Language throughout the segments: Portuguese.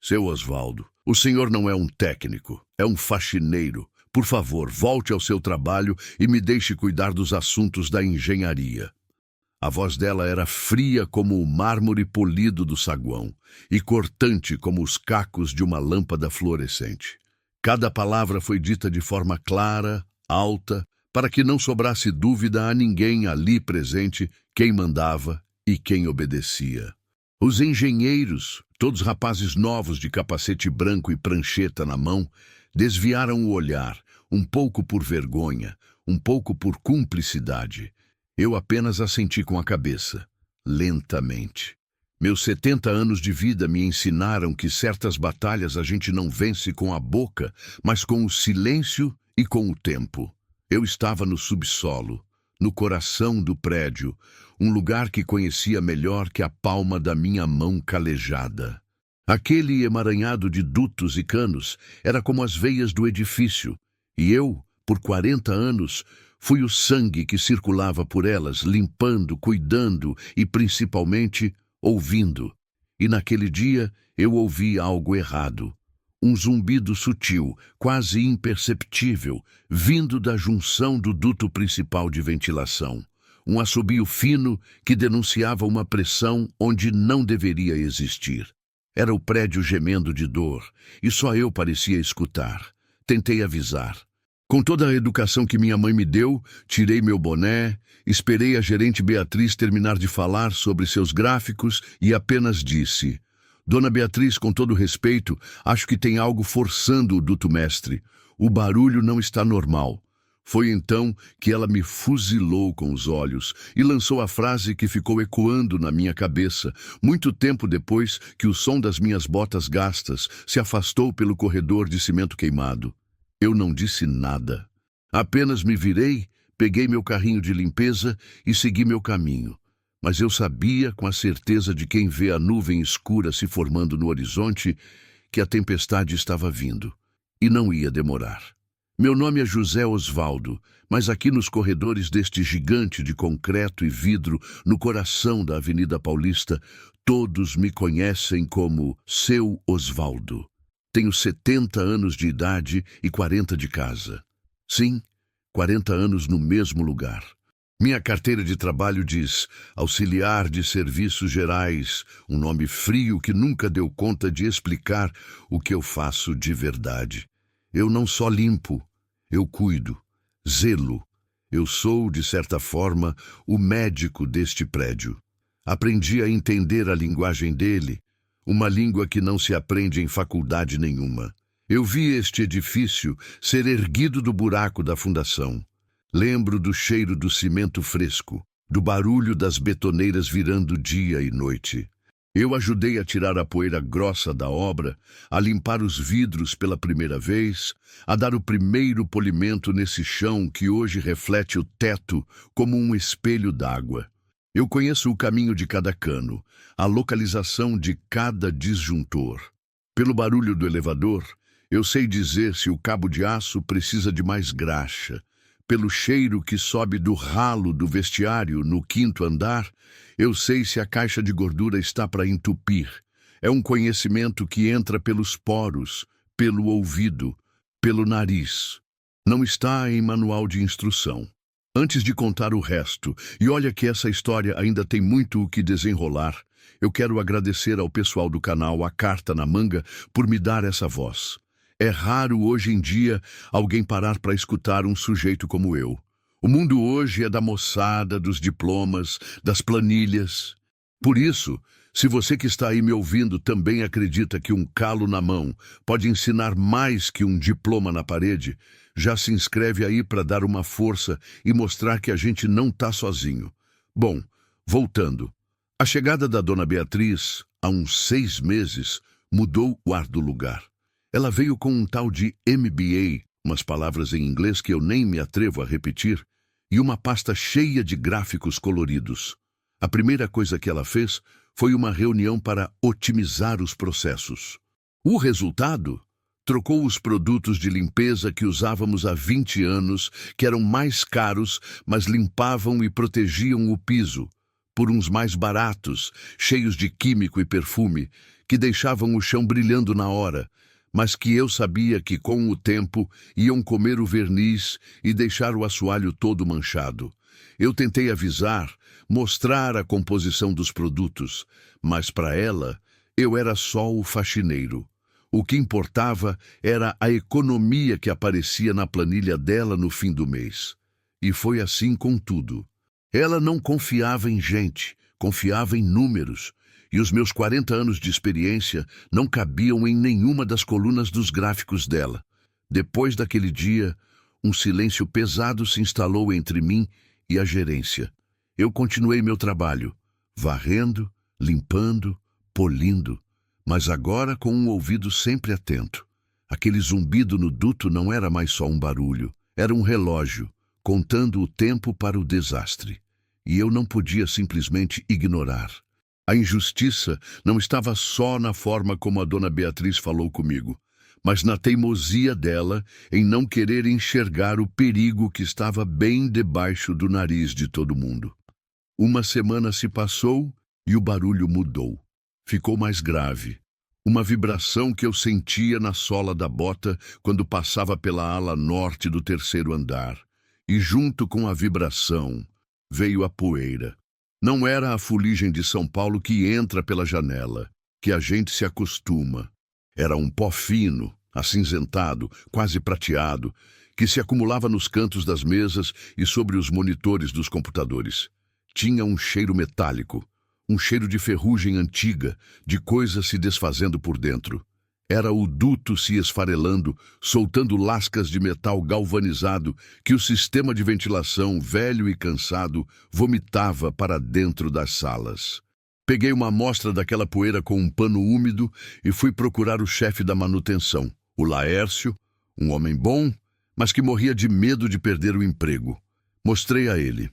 Seu Osvaldo, o senhor não é um técnico, é um faxineiro. Por favor, volte ao seu trabalho e me deixe cuidar dos assuntos da engenharia. A voz dela era fria como o mármore polido do saguão e cortante como os cacos de uma lâmpada fluorescente. Cada palavra foi dita de forma clara, alta, para que não sobrasse dúvida a ninguém ali presente quem mandava e quem obedecia. Os engenheiros, todos rapazes novos de capacete branco e prancheta na mão, desviaram o olhar, um pouco por vergonha, um pouco por cumplicidade. Eu apenas assenti com a cabeça, lentamente. Meus 70 anos de vida me ensinaram que certas batalhas a gente não vence com a boca, mas com o silêncio e com o tempo. Eu estava no subsolo, no coração do prédio, um lugar que conhecia melhor que a palma da minha mão calejada. Aquele emaranhado de dutos e canos era como as veias do edifício, e eu, por 40 anos, fui o sangue que circulava por elas, limpando, cuidando e, principalmente, ouvindo. E naquele dia eu ouvi algo errado. Um zumbido sutil, quase imperceptível, vindo da junção do duto principal de ventilação. Um assobio fino que denunciava uma pressão onde não deveria existir. Era o prédio gemendo de dor, e só eu parecia escutar. Tentei avisar. Com toda a educação que minha mãe me deu, tirei meu boné, esperei a gerente Beatriz terminar de falar sobre seus gráficos e apenas disse: Dona Beatriz, com todo respeito, acho que tem algo forçando o duto mestre. O barulho não está normal. Foi então que ela me fuzilou com os olhos e lançou a frase que ficou ecoando na minha cabeça, muito tempo depois que o som das minhas botas gastas se afastou pelo corredor de cimento queimado. Eu não disse nada. Apenas me virei, peguei meu carrinho de limpeza e segui meu caminho. Mas eu sabia, com a certeza de quem vê a nuvem escura se formando no horizonte, que a tempestade estava vindo. E não ia demorar. Meu nome é José Osvaldo, mas aqui nos corredores deste gigante de concreto e vidro, no coração da Avenida Paulista, todos me conhecem como Seu Osvaldo. Tenho 70 anos de idade e 40 de casa. Sim, 40 anos no mesmo lugar. Minha carteira de trabalho diz Auxiliar de Serviços Gerais, um nome frio que nunca deu conta de explicar o que eu faço de verdade. Eu não só limpo, eu cuido, zelo. Eu sou, de certa forma, o médico deste prédio. Aprendi a entender a linguagem dele, uma língua que não se aprende em faculdade nenhuma. Eu vi este edifício ser erguido do buraco da fundação. Lembro do cheiro do cimento fresco, do barulho das betoneiras virando dia e noite. Eu ajudei a tirar a poeira grossa da obra, a limpar os vidros pela primeira vez, a dar o primeiro polimento nesse chão que hoje reflete o teto como um espelho d'água. Eu conheço o caminho de cada cano, a localização de cada disjuntor. Pelo barulho do elevador, eu sei dizer se o cabo de aço precisa de mais graxa. Pelo cheiro que sobe do ralo do vestiário no 5º andar, eu sei se a caixa de gordura está para entupir. É um conhecimento que entra pelos poros, pelo ouvido, pelo nariz. Não está em manual de instrução. Antes de contar o resto, e olha que essa história ainda tem muito o que desenrolar, eu quero agradecer ao pessoal do canal A Carta na Manga por me dar essa voz. É raro hoje em dia alguém parar para escutar um sujeito como eu. O mundo hoje é da moçada, dos diplomas, das planilhas. Por isso, se você que está aí me ouvindo também acredita que um calo na mão pode ensinar mais que um diploma na parede, já se inscreve aí para dar uma força e mostrar que a gente não está sozinho. Bom, voltando. A chegada da Dona Beatriz, há uns 6 meses, mudou o ar do lugar. Ela veio com um tal de MBA, umas palavras em inglês que eu nem me atrevo a repetir, e uma pasta cheia de gráficos coloridos. A primeira coisa que ela fez foi uma reunião para otimizar os processos. O resultado? Trocou os produtos de limpeza que usávamos há 20 anos, que eram mais caros, mas limpavam e protegiam o piso, por uns mais baratos, cheios de químico e perfume, que deixavam o chão brilhando na hora, mas que eu sabia que com o tempo iam comer o verniz e deixar o assoalho todo manchado. Eu tentei avisar, mostrar a composição dos produtos, mas para ela eu era só o faxineiro. O que importava era a economia que aparecia na planilha dela no fim do mês. E foi assim com tudo. Ela não confiava em gente, confiava em números. E os meus 40 anos de experiência não cabiam em nenhuma das colunas dos gráficos dela. Depois daquele dia, um silêncio pesado se instalou entre mim e a gerência. Eu continuei meu trabalho, varrendo, limpando, polindo, mas agora com um ouvido sempre atento. Aquele zumbido no duto não era mais só um barulho, era um relógio, contando o tempo para o desastre. E eu não podia simplesmente ignorar. A injustiça não estava só na forma como a dona Beatriz falou comigo, mas na teimosia dela em não querer enxergar o perigo que estava bem debaixo do nariz de todo mundo. Uma semana se passou e o barulho mudou. Ficou mais grave. Uma vibração que eu sentia na sola da bota quando passava pela ala norte do 3º andar. E junto com a vibração veio a poeira. Não era a fuligem de São Paulo que entra pela janela, que a gente se acostuma. Era um pó fino, acinzentado, quase prateado, que se acumulava nos cantos das mesas e sobre os monitores dos computadores. Tinha um cheiro metálico, um cheiro de ferrugem antiga, de coisa se desfazendo por dentro. Era o duto se esfarelando, soltando lascas de metal galvanizado que o sistema de ventilação, velho e cansado, vomitava para dentro das salas. Peguei uma amostra daquela poeira com um pano úmido e fui procurar o chefe da manutenção, o Laércio, um homem bom, mas que morria de medo de perder o emprego. Mostrei a ele.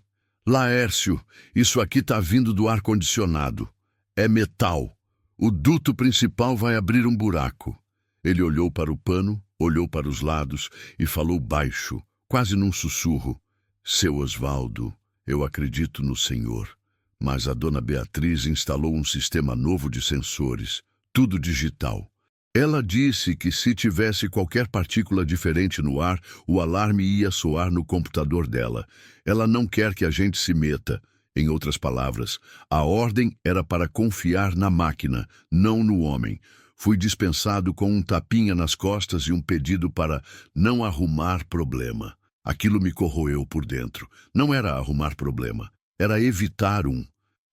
Laércio, isso aqui está vindo do ar-condicionado. É metal. O duto principal vai abrir um buraco. Ele olhou para o pano, olhou para os lados e falou baixo, quase num sussurro. Seu Osvaldo, eu acredito no senhor. Mas a dona Beatriz instalou um sistema novo de sensores, tudo digital. Ela disse que se tivesse qualquer partícula diferente no ar, o alarme ia soar no computador dela. Ela não quer que a gente se meta. Em outras palavras, a ordem era para confiar na máquina, não no homem. Fui dispensado com um tapinha nas costas e um pedido para não arrumar problema. Aquilo me corroeu por dentro. Não era arrumar problema, era evitar um.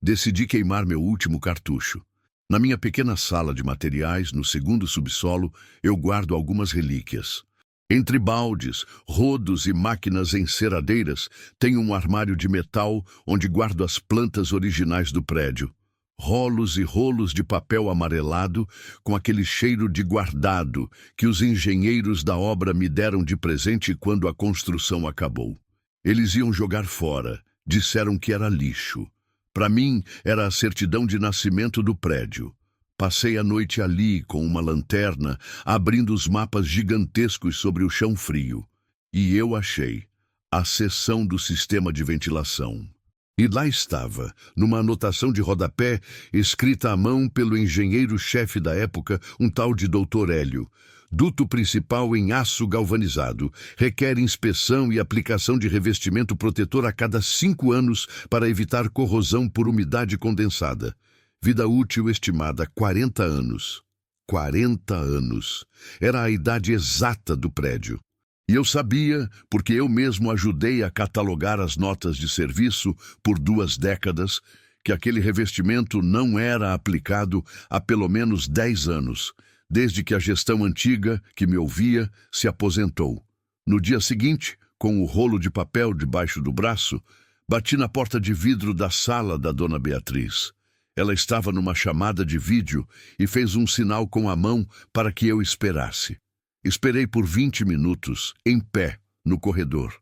Decidi queimar meu último cartucho. Na minha pequena sala de materiais, no 2º subsolo, eu guardo algumas relíquias. Entre baldes, rodos e máquinas enceradeiras, tenho um armário de metal onde guardo as plantas originais do prédio. Rolos e rolos de papel amarelado com aquele cheiro de guardado que os engenheiros da obra me deram de presente quando a construção acabou. Eles iam jogar fora, disseram que era lixo. Para mim, era a certidão de nascimento do prédio. Passei a noite ali com uma lanterna, abrindo os mapas gigantescos sobre o chão frio. E eu achei a seção do sistema de ventilação. E lá estava, numa anotação de rodapé, escrita à mão pelo engenheiro-chefe da época, um tal de Dr. Hélio. Duto principal em aço galvanizado. Requer inspeção e aplicação de revestimento protetor a cada 5 anos para evitar corrosão por umidade condensada. Vida útil estimada 40 anos. 40 anos. Era a idade exata do prédio. E eu sabia, porque eu mesmo ajudei a catalogar as notas de serviço por 2 décadas, que aquele revestimento não era aplicado há pelo menos 10 anos. Desde que a gestão antiga, que me ouvia, se aposentou. No dia seguinte, com o rolo de papel debaixo do braço, bati na porta de vidro da sala da dona Beatriz. Ela estava numa chamada de vídeo e fez um sinal com a mão para que eu esperasse. Esperei por 20 minutos, em pé, no corredor.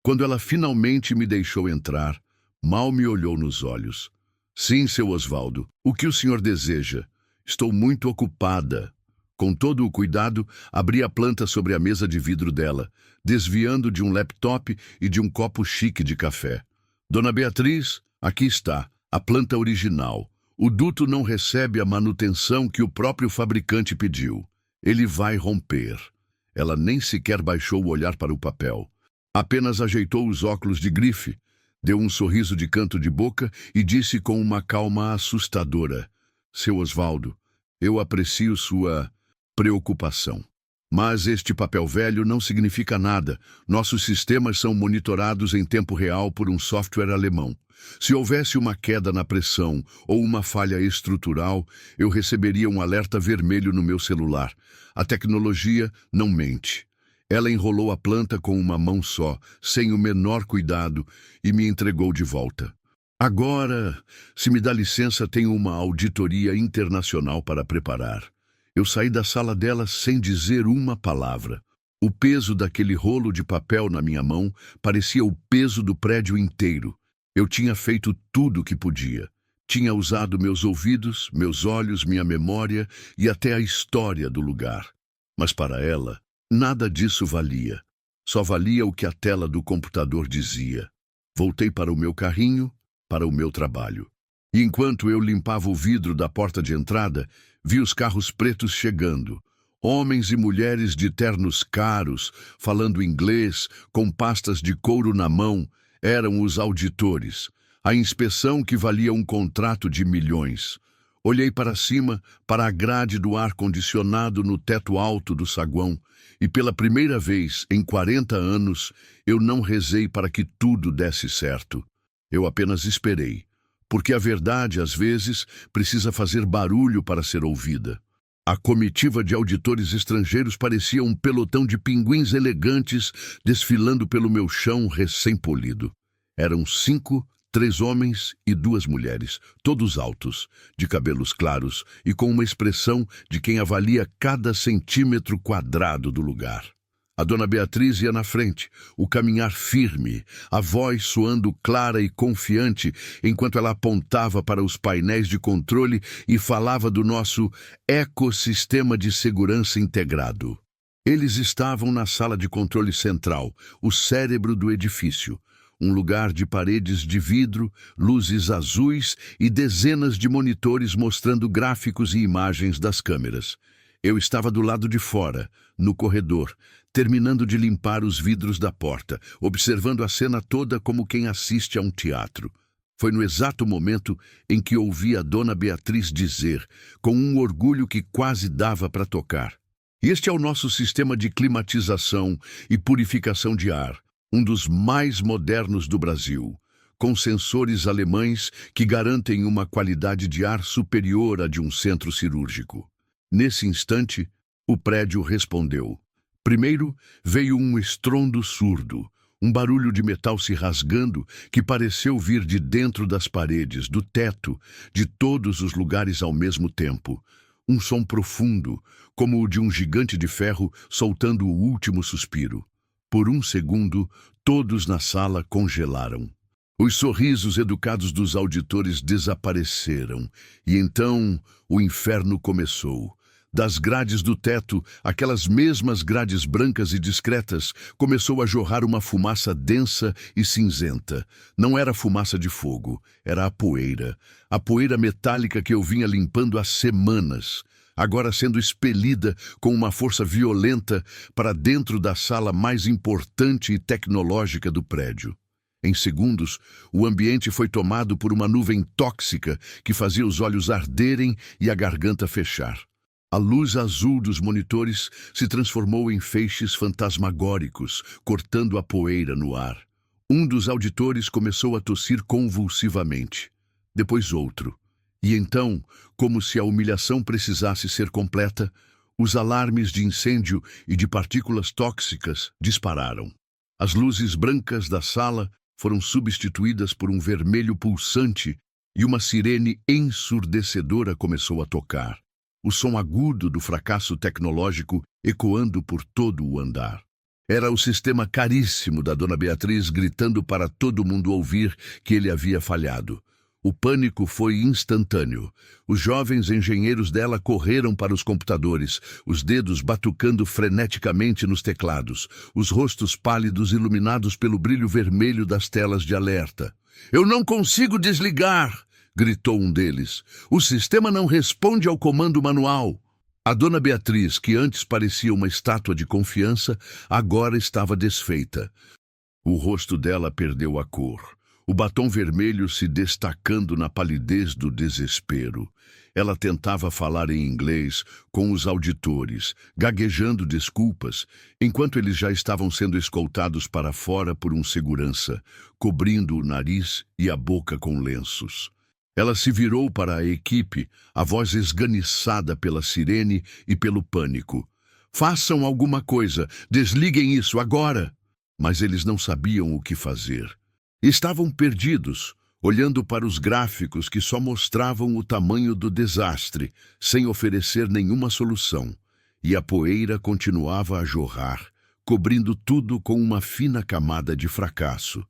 Quando ela finalmente me deixou entrar, mal me olhou nos olhos. Sim, seu Osvaldo, o que o senhor deseja? Estou muito ocupada. Com todo o cuidado, abri a planta sobre a mesa de vidro dela, desviando de um laptop e de um copo chique de café. Dona Beatriz, aqui está, a planta original, O duto não recebe a manutenção que o próprio fabricante pediu. Ele vai romper. Ela nem sequer baixou o olhar para o papel. Apenas ajeitou os óculos de grife, deu um sorriso de canto de boca e disse com uma calma assustadora: Seu Osvaldo, eu aprecio sua preocupação. Mas este papel velho não significa nada. Nossos sistemas são monitorados em tempo real por um software alemão. Se houvesse uma queda na pressão ou uma falha estrutural, eu receberia um alerta vermelho no meu celular. A tecnologia não mente. Ela enrolou a planta com uma mão só, sem o menor cuidado, e me entregou de volta. Agora, se me dá licença, tenho uma auditoria internacional para preparar. Eu saí da sala dela sem dizer uma palavra. O peso daquele rolo de papel na minha mão parecia o peso do prédio inteiro. Eu tinha feito tudo o que podia. Tinha usado meus ouvidos, meus olhos, minha memória e até a história do lugar. Mas para ela, nada disso valia. Só valia o que a tela do computador dizia. Voltei para o meu carrinho, para o meu trabalho. E enquanto eu limpava o vidro da porta de entrada, vi os carros pretos chegando. Homens e mulheres de ternos caros, falando inglês, com pastas de couro na mão, eram os auditores. A inspeção que valia um contrato de milhões. Olhei para cima, para a grade do ar-condicionado no teto alto do saguão, e pela primeira vez em 40 anos, eu não rezei para que tudo desse certo. Eu apenas esperei, porque a verdade, às vezes, precisa fazer barulho para ser ouvida. A comitiva de auditores estrangeiros parecia um pelotão de pinguins elegantes desfilando pelo meu chão recém-polido. Eram 5, 3 homens e 2 mulheres, todos altos, de cabelos claros e com uma expressão de quem avalia cada centímetro quadrado do lugar. A dona Beatriz ia na frente, o caminhar firme, a voz soando clara e confiante, enquanto ela apontava para os painéis de controle e falava do nosso ecossistema de segurança integrado. Eles estavam na sala de controle central, o cérebro do edifício. Um lugar de paredes de vidro, luzes azuis e dezenas de monitores mostrando gráficos e imagens das câmeras. Eu estava do lado de fora, no corredor, terminando de limpar os vidros da porta, observando a cena toda como quem assiste a um teatro. Foi no exato momento em que ouvi a dona Beatriz dizer, com um orgulho que quase dava para tocar: Este é o nosso sistema de climatização e purificação de ar, um dos mais modernos do Brasil, com sensores alemães que garantem uma qualidade de ar superior à de um centro cirúrgico. Nesse instante, o prédio respondeu. Primeiro, veio um estrondo surdo, um barulho de metal se rasgando que pareceu vir de dentro das paredes, do teto, de todos os lugares ao mesmo tempo. Um som profundo, como o de um gigante de ferro soltando o último suspiro. Por um segundo, todos na sala congelaram. Os sorrisos educados dos auditores desapareceram, e então o inferno começou. Das grades do teto, aquelas mesmas grades brancas e discretas, começou a jorrar uma fumaça densa e cinzenta. Não era fumaça de fogo, era a poeira metálica que eu vinha limpando há semanas, agora sendo expelida com uma força violenta para dentro da sala mais importante e tecnológica do prédio. Em segundos, o ambiente foi tomado por uma nuvem tóxica que fazia os olhos arderem e a garganta fechar. A luz azul dos monitores se transformou em feixes fantasmagóricos, cortando a poeira no ar. Um dos auditores começou a tossir convulsivamente. Depois outro. E então, como se a humilhação precisasse ser completa, os alarmes de incêndio e de partículas tóxicas dispararam. As luzes brancas da sala foram substituídas por um vermelho pulsante e uma sirene ensurdecedora começou a tocar. O som agudo do fracasso tecnológico ecoando por todo o andar. Era o sistema caríssimo da dona Beatriz gritando para todo mundo ouvir que ele havia falhado. O pânico foi instantâneo. Os jovens engenheiros dela correram para os computadores, os dedos batucando freneticamente nos teclados, os rostos pálidos iluminados pelo brilho vermelho das telas de alerta. "Eu não consigo desligar!" gritou um deles. O sistema não responde ao comando manual. A dona Beatriz, que antes parecia uma estátua de confiança, agora estava desfeita. O rosto dela perdeu a cor, o batom vermelho se destacando na palidez do desespero. Ela tentava falar em inglês com os auditores, gaguejando desculpas, enquanto eles já estavam sendo escoltados para fora por um segurança, cobrindo o nariz e a boca com lenços. Ela se virou para a equipe, a voz esganiçada pela sirene e pelo pânico. Façam alguma coisa, desliguem isso agora! Mas eles não sabiam o que fazer. Estavam perdidos, olhando para os gráficos que só mostravam o tamanho do desastre, sem oferecer nenhuma solução. E a poeira continuava a jorrar, cobrindo tudo com uma fina camada de fracasso.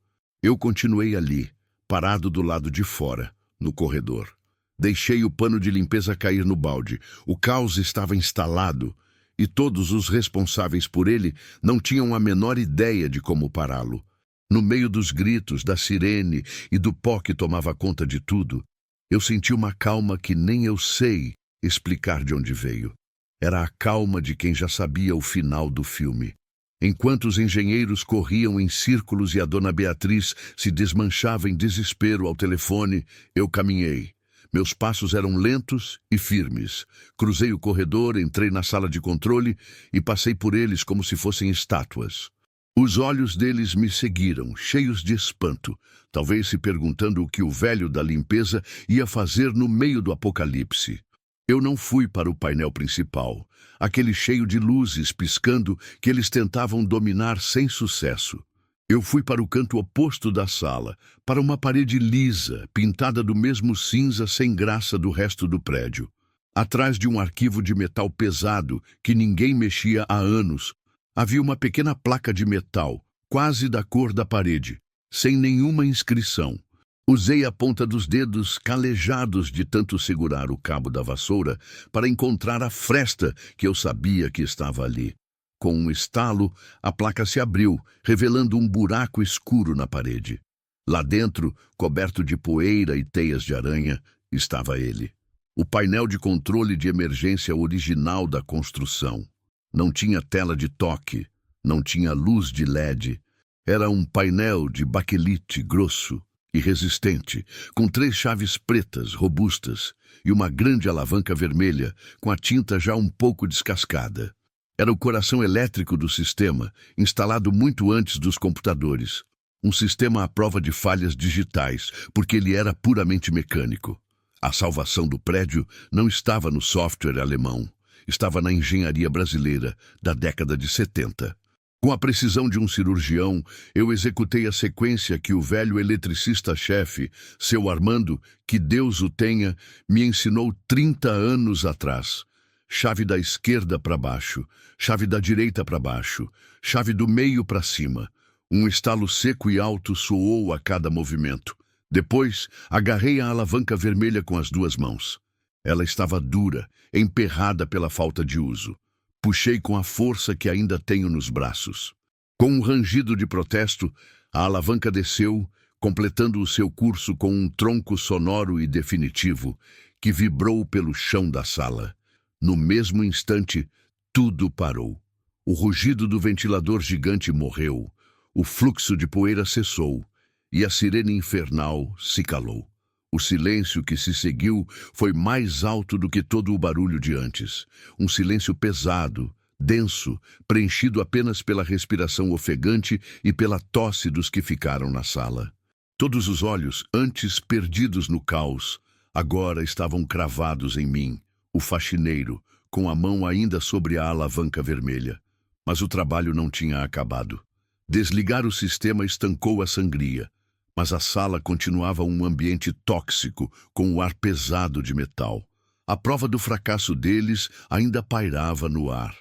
Eu continuei ali, parado do lado de fora, no corredor. Deixei o pano de limpeza cair no balde. O caos estava instalado, e todos os responsáveis por ele não tinham a menor ideia de como pará-lo. No meio dos gritos, da sirene e do pó que tomava conta de tudo, eu senti uma calma que nem eu sei explicar de onde veio. Era a calma de quem já sabia o final do filme. Enquanto os engenheiros corriam em círculos e a dona Beatriz se desmanchava em desespero ao telefone, eu caminhei. Meus passos eram lentos e firmes. Cruzei o corredor, entrei na sala de controle e passei por eles como se fossem estátuas. Os olhos deles me seguiram, cheios de espanto, talvez se perguntando o que o velho da limpeza ia fazer no meio do apocalipse. Eu não fui para o painel principal, aquele cheio de luzes piscando que eles tentavam dominar sem sucesso. Eu fui para o canto oposto da sala, para uma parede lisa, pintada do mesmo cinza sem graça do resto do prédio. Atrás de um arquivo de metal pesado que ninguém mexia há anos, havia uma pequena placa de metal, quase da cor da parede, sem nenhuma inscrição. Usei a ponta dos dedos calejados de tanto segurar o cabo da vassoura para encontrar a fresta que eu sabia que estava ali. Com um estalo, a placa se abriu, revelando um buraco escuro na parede. Lá dentro, coberto de poeira e teias de aranha, estava ele. O painel de controle de emergência original da construção. Não tinha tela de toque, não tinha luz de LED. Era um painel de baquelite grosso e resistente, com 3 chaves pretas, robustas, e uma grande alavanca vermelha, com a tinta já um pouco descascada. Era o coração elétrico do sistema, instalado muito antes dos computadores. Um sistema à prova de falhas digitais, porque ele era puramente mecânico. A salvação do prédio não estava no software alemão. Estava na engenharia brasileira da década de 70. Com a precisão de um cirurgião, eu executei a sequência que o velho eletricista-chefe, seu Armando, que Deus o tenha, me ensinou 30 anos atrás. Chave da esquerda para baixo, chave da direita para baixo, chave do meio para cima. Um estalo seco e alto soou a cada movimento. Depois, agarrei a alavanca vermelha com as 2 mãos. Ela estava dura, emperrada pela falta de uso. Puxei com a força que ainda tenho nos braços. Com um rangido de protesto, a alavanca desceu, completando o seu curso com um tronco sonoro e definitivo, que vibrou pelo chão da sala. No mesmo instante, tudo parou. O rugido do ventilador gigante morreu, o fluxo de poeira cessou, e a sirene infernal se calou. O silêncio que se seguiu foi mais alto do que todo o barulho de antes. Um silêncio pesado, denso, preenchido apenas pela respiração ofegante e pela tosse dos que ficaram na sala. Todos os olhos, antes perdidos no caos, agora estavam cravados em mim, o faxineiro, com a mão ainda sobre a alavanca vermelha. Mas o trabalho não tinha acabado. Desligar o sistema estancou a sangria. Mas a sala continuava um ambiente tóxico, com o ar pesado de metal. A prova do fracasso deles ainda pairava no ar.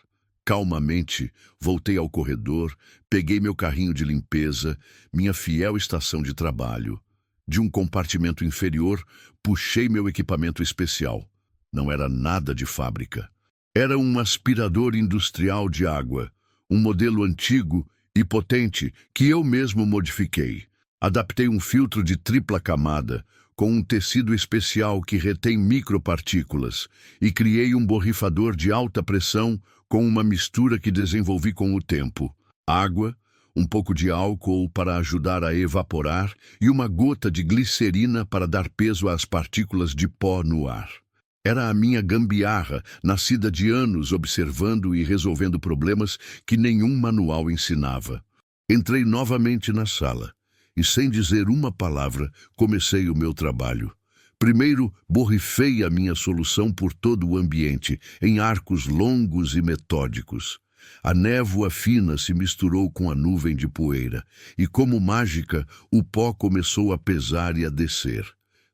Calmamente, voltei ao corredor, peguei meu carrinho de limpeza, minha fiel estação de trabalho. De um compartimento inferior, puxei meu equipamento especial. Não era nada de fábrica. Era um aspirador industrial de água, um modelo antigo e potente que eu mesmo modifiquei. Adaptei um filtro de tripla camada, com um tecido especial que retém micropartículas, e criei um borrifador de alta pressão com uma mistura que desenvolvi com o tempo: água, um pouco de álcool para ajudar a evaporar e uma gota de glicerina para dar peso às partículas de pó no ar. Era a minha gambiarra, nascida de anos observando e resolvendo problemas que nenhum manual ensinava. Entrei novamente na sala e, sem dizer uma palavra, comecei o meu trabalho. Primeiro, borrifei a minha solução por todo o ambiente, em arcos longos e metódicos. A névoa fina se misturou com a nuvem de poeira, e, como mágica, o pó começou a pesar e a descer.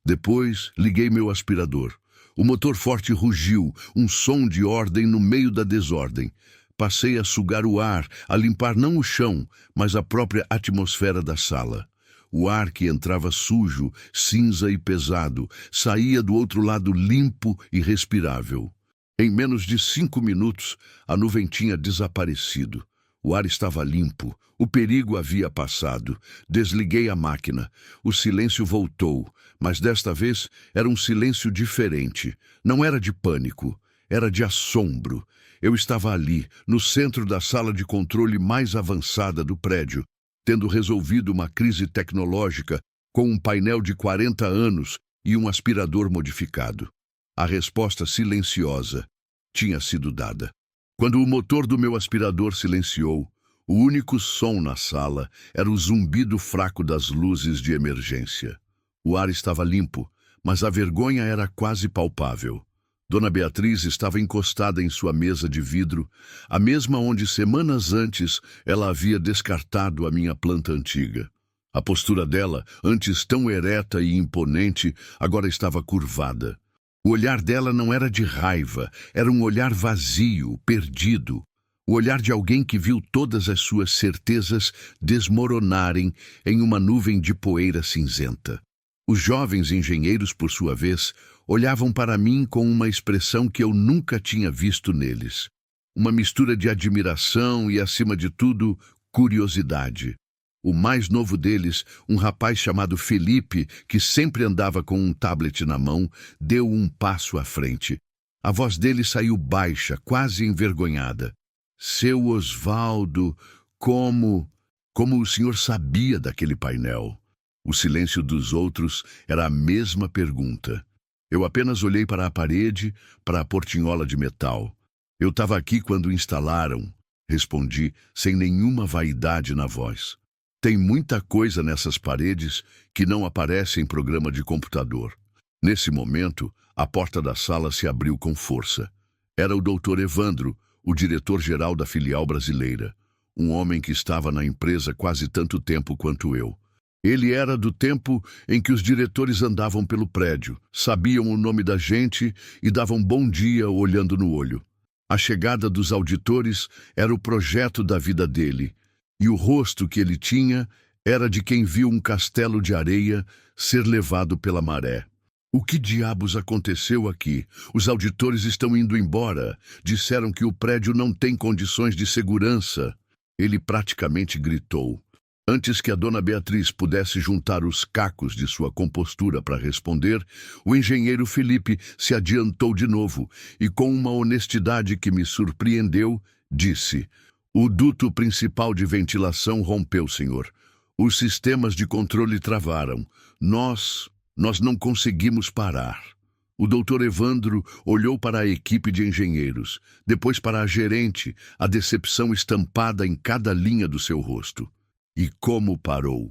Depois, liguei meu aspirador. O motor forte rugiu, um som de ordem no meio da desordem. Passei a sugar o ar, a limpar não o chão, mas a própria atmosfera da sala. O ar que entrava sujo, cinza e pesado, saía do outro lado limpo e respirável. Em menos de 5 minutos, a nuvem tinha desaparecido. O ar estava limpo, o perigo havia passado. Desliguei a máquina. O silêncio voltou, mas desta vez era um silêncio diferente. Não era de pânico, era de assombro. Eu estava ali, no centro da sala de controle mais avançada do prédio, tendo resolvido uma crise tecnológica com um painel de 40 anos e um aspirador modificado. A resposta silenciosa tinha sido dada. Quando o motor do meu aspirador silenciou, o único som na sala era o zumbido fraco das luzes de emergência. O ar estava limpo, mas a vergonha era quase palpável. Dona Beatriz estava encostada em sua mesa de vidro, a mesma onde semanas antes ela havia descartado a minha planta antiga. A postura dela, antes tão ereta e imponente, agora estava curvada. O olhar dela não era de raiva, era um olhar vazio, perdido. O olhar de alguém que viu todas as suas certezas desmoronarem em uma nuvem de poeira cinzenta. Os jovens engenheiros, por sua vez, olhavam para mim com uma expressão que eu nunca tinha visto neles. Uma mistura de admiração e, acima de tudo, curiosidade. O mais novo deles, um rapaz chamado Felipe, que sempre andava com um tablet na mão, deu um passo à frente. A voz dele saiu baixa, quase envergonhada. Seu Osvaldo, como o senhor sabia daquele painel? O silêncio dos outros era a mesma pergunta. Eu apenas olhei para a parede, para a portinhola de metal. Eu estava aqui quando instalaram, respondi, sem nenhuma vaidade na voz. Tem muita coisa nessas paredes que não aparece em programa de computador. Nesse momento, a porta da sala se abriu com força. Era o Dr. Evandro, o diretor-geral da filial brasileira, um homem que estava na empresa quase tanto tempo quanto eu. Ele era do tempo em que os diretores andavam pelo prédio, sabiam o nome da gente e davam bom dia olhando no olho. A chegada dos auditores era o projeto da vida dele, e o rosto que ele tinha era de quem viu um castelo de areia ser levado pela maré. O que diabos aconteceu aqui? Os auditores estão indo embora. Disseram que o prédio não tem condições de segurança. Ele praticamente gritou. Antes que a dona Beatriz pudesse juntar os cacos de sua compostura para responder, o engenheiro Felipe se adiantou de novo e, com uma honestidade que me surpreendeu, disse: "O duto principal de ventilação rompeu, senhor. Os sistemas de controle travaram. Nós não conseguimos parar." O doutor Evandro olhou para a equipe de engenheiros, depois para a gerente, a decepção estampada em cada linha do seu rosto. "E como parou?"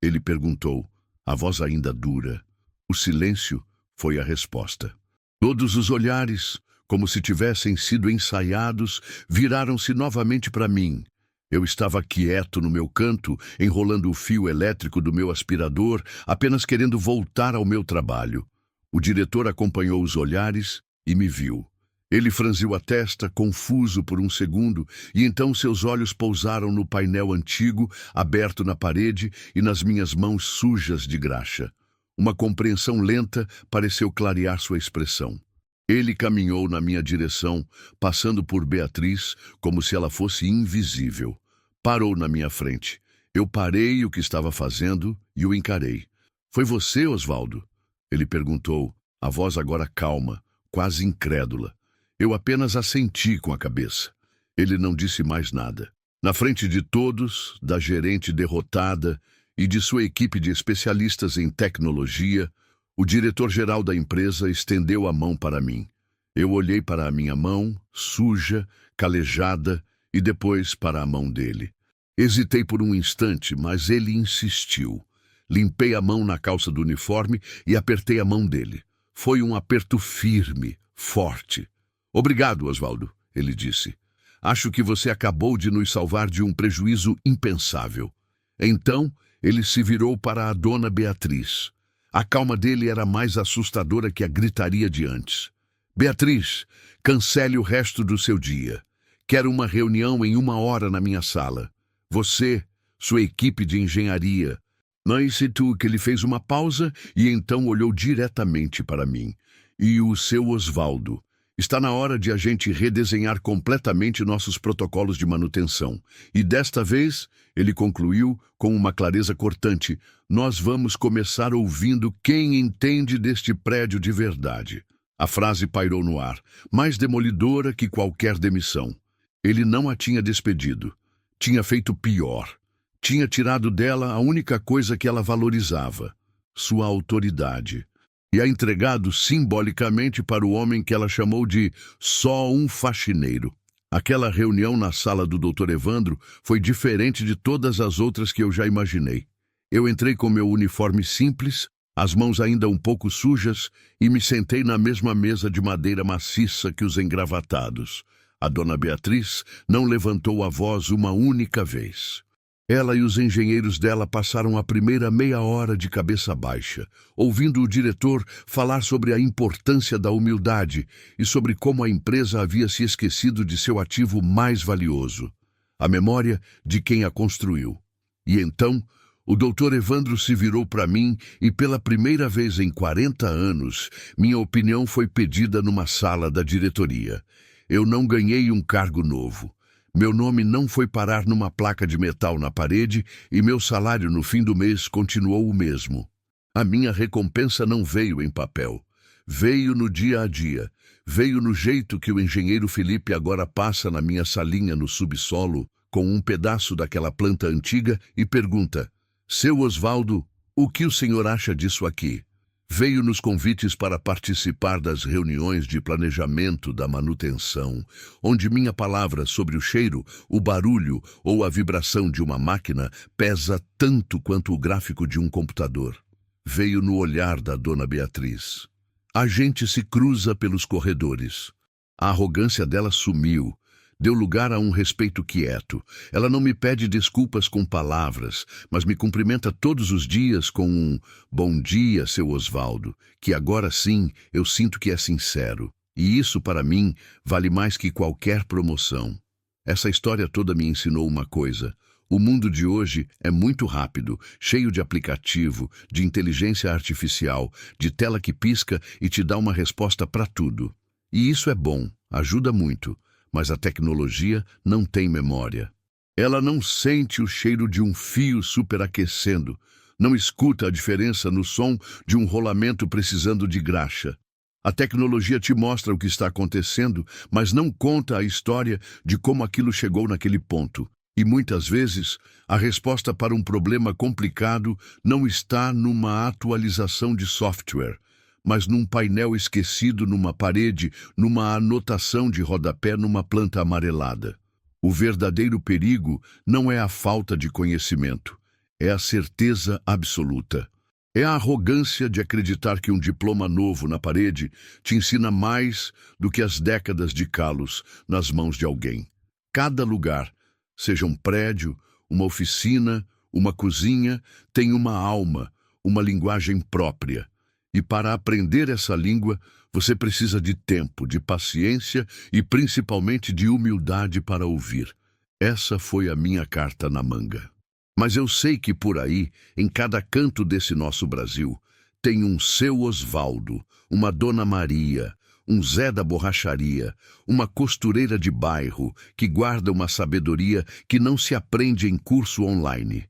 ele perguntou, a voz ainda dura. O silêncio foi a resposta. Todos os olhares, como se tivessem sido ensaiados, viraram-se novamente para mim. Eu estava quieto no meu canto, enrolando o fio elétrico do meu aspirador, apenas querendo voltar ao meu trabalho. O diretor acompanhou os olhares e me viu. Ele franziu a testa, confuso por um segundo, e então seus olhos pousaram no painel antigo, aberto na parede, e nas minhas mãos sujas de graxa. Uma compreensão lenta pareceu clarear sua expressão. Ele caminhou na minha direção, passando por Beatriz, como se ela fosse invisível. Parou na minha frente. Eu parei o que estava fazendo e o encarei. "Foi você, Osvaldo?" Ele perguntou, a voz agora calma, quase incrédula. Eu apenas assenti com a cabeça. Ele não disse mais nada. Na frente de todos, da gerente derrotada e de sua equipe de especialistas em tecnologia, o diretor-geral da empresa estendeu a mão para mim. Eu olhei para a minha mão, suja, calejada, e depois para a mão dele. Hesitei por um instante, mas ele insistiu. Limpei a mão na calça do uniforme e apertei a mão dele. Foi um aperto firme, forte. Obrigado, Osvaldo, ele disse. Acho que você acabou de nos salvar de um prejuízo impensável. Então, ele se virou para a dona Beatriz. A calma dele era mais assustadora que a gritaria de antes. Beatriz, cancele o resto do seu dia. Quero uma reunião em 1 hora na minha sala. Você, sua equipe de engenharia. Mas tu que ele fez uma pausa e então olhou diretamente para mim. E o seu Osvaldo. Está na hora de a gente redesenhar completamente nossos protocolos de manutenção. E desta vez, ele concluiu com uma clareza cortante, nós vamos começar ouvindo quem entende deste prédio de verdade. A frase pairou no ar, mais demolidora que qualquer demissão. Ele não a tinha despedido. Tinha feito pior. Tinha tirado dela a única coisa que ela valorizava, sua autoridade. E a entregado simbolicamente para o homem que ela chamou de só um faxineiro. Aquela reunião na sala do Dr. Evandro foi diferente de todas as outras que eu já imaginei. Eu entrei com meu uniforme simples, as mãos ainda um pouco sujas, e me sentei na mesma mesa de madeira maciça que os engravatados. A dona Beatriz não levantou a voz uma única vez. Ela e os engenheiros dela passaram a primeira meia hora de cabeça baixa, ouvindo o diretor falar sobre a importância da humildade e sobre como a empresa havia se esquecido de seu ativo mais valioso, a memória de quem a construiu. E então, o Dr. Evandro se virou para mim e pela primeira vez em 40 anos, minha opinião foi pedida numa sala da diretoria. Eu não ganhei um cargo novo. Meu nome não foi parar numa placa de metal na parede e meu salário no fim do mês continuou o mesmo. A minha recompensa não veio em papel. Veio no dia a dia. Veio no jeito que o engenheiro Felipe agora passa na minha salinha no subsolo com um pedaço daquela planta antiga e pergunta: Seu Osvaldo, o que o senhor acha disso aqui? Veio nos convites para participar das reuniões de planejamento da manutenção, onde minha palavra sobre o cheiro, o barulho ou a vibração de uma máquina pesa tanto quanto o gráfico de um computador. Veio no olhar da dona Beatriz. A gente se cruza pelos corredores. A arrogância dela sumiu. Deu lugar a um respeito quieto. Ela não me pede desculpas com palavras, mas me cumprimenta todos os dias com um bom dia, seu Osvaldo, que agora sim eu sinto que é sincero. E isso, para mim, vale mais que qualquer promoção. Essa história toda me ensinou uma coisa. O mundo de hoje é muito rápido, cheio de aplicativo, de inteligência artificial, de tela que pisca e te dá uma resposta para tudo. E isso é bom, ajuda muito. Mas a tecnologia não tem memória. Ela não sente o cheiro de um fio superaquecendo, não escuta a diferença no som de um rolamento precisando de graxa. A tecnologia te mostra o que está acontecendo, mas não conta a história de como aquilo chegou naquele ponto. E muitas vezes, a resposta para um problema complicado não está numa atualização de software, mas num painel esquecido numa parede, numa anotação de rodapé numa planta amarelada. O verdadeiro perigo não é a falta de conhecimento, é a certeza absoluta. É a arrogância de acreditar que um diploma novo na parede te ensina mais do que as décadas de calos nas mãos de alguém. Cada lugar, seja um prédio, uma oficina, uma cozinha, tem uma alma, uma linguagem própria. E para aprender essa língua, você precisa de tempo, de paciência e principalmente de humildade para ouvir. Essa foi a minha carta na manga. Mas eu sei que por aí, em cada canto desse nosso Brasil, tem um seu Osvaldo, uma Dona Maria, um Zé da borracharia, uma costureira de bairro que guarda uma sabedoria que não se aprende em curso online.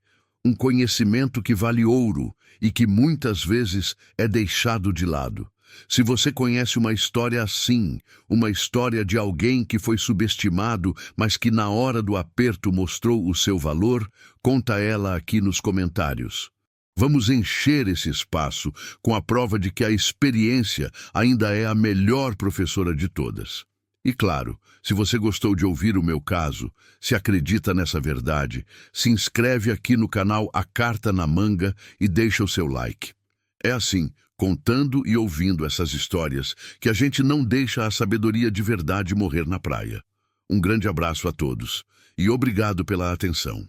um conhecimento que vale ouro e que muitas vezes é deixado de lado. Se você conhece uma história assim, uma história de alguém que foi subestimado, mas que na hora do aperto mostrou o seu valor, conta ela aqui nos comentários. Vamos encher esse espaço com a prova de que a experiência ainda é a melhor professora de todas. E claro, se você gostou de ouvir o meu caso, se acredita nessa verdade, se inscreve aqui no canal A Carta na Manga e deixa o seu like. É assim, contando e ouvindo essas histórias, que a gente não deixa a sabedoria de verdade morrer na praia. Um grande abraço a todos e obrigado pela atenção.